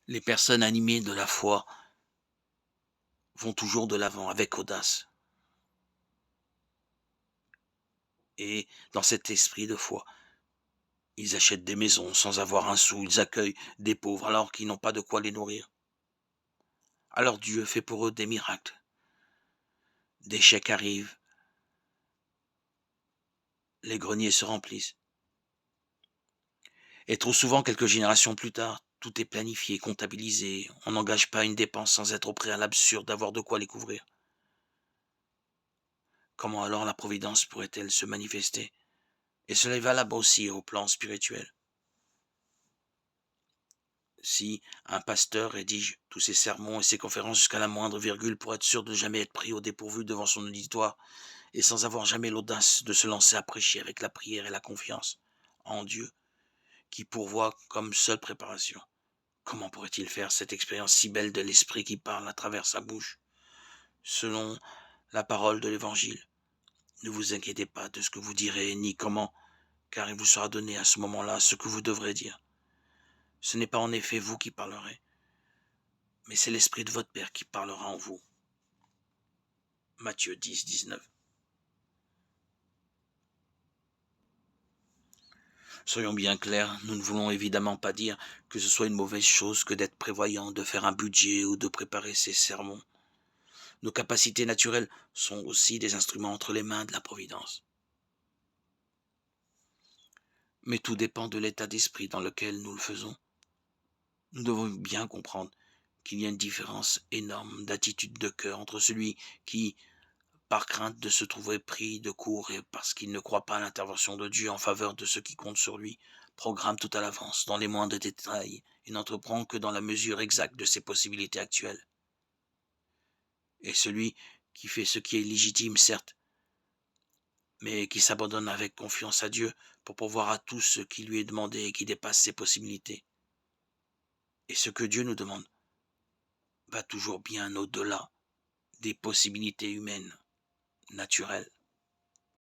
Les personnes animées de la foi vont toujours de l'avant avec audace et dans cet esprit de foi, ils achètent des maisons sans avoir un sou, ils accueillent des pauvres alors qu'ils n'ont pas de quoi les nourrir. Alors Dieu fait pour eux des miracles, des chèques arrivent, les greniers se remplissent. Et trop souvent, quelques générations plus tard, tout est planifié, comptabilisé, on n'engage pas une dépense sans être au préalable sûr d'avoir de quoi les couvrir. Comment alors la providence pourrait-elle se manifester? Et cela est valable aussi au plan spirituel. Si un pasteur rédige tous ses sermons et ses conférences jusqu'à la moindre virgule pour être sûr de jamais être pris au dépourvu devant son auditoire, et sans avoir jamais l'audace de se lancer à prêcher avec la prière et la confiance en Dieu, qui pourvoit comme seule préparation, comment pourrait-il faire cette expérience si belle de l'Esprit qui parle à travers sa bouche, selon la parole de l'Évangile? Ne vous inquiétez pas de ce que vous direz, ni comment, car il vous sera donné à ce moment-là ce que vous devrez dire. Ce n'est pas en effet vous qui parlerez, mais c'est l'Esprit de votre Père qui parlera en vous. Matthieu 10, 19. Soyons bien clairs, nous ne voulons évidemment pas dire que ce soit une mauvaise chose que d'être prévoyant, de faire un budget ou de préparer ses sermons. Nos capacités naturelles sont aussi des instruments entre les mains de la Providence. Mais tout dépend de l'état d'esprit dans lequel nous le faisons. Nous devons bien comprendre qu'il y a une différence énorme d'attitude de cœur entre celui qui, par crainte de se trouver pris de court et parce qu'il ne croit pas à l'intervention de Dieu en faveur de ceux qui comptent sur lui, programme tout à l'avance, dans les moindres détails, et n'entreprend que dans la mesure exacte de ses possibilités actuelles. Et celui qui fait ce qui est légitime, certes, mais qui s'abandonne avec confiance à Dieu pour pourvoir à tout ce qui lui est demandé et qui dépasse ses possibilités. Et ce que Dieu nous demande va toujours bien au-delà des possibilités humaines, naturelles.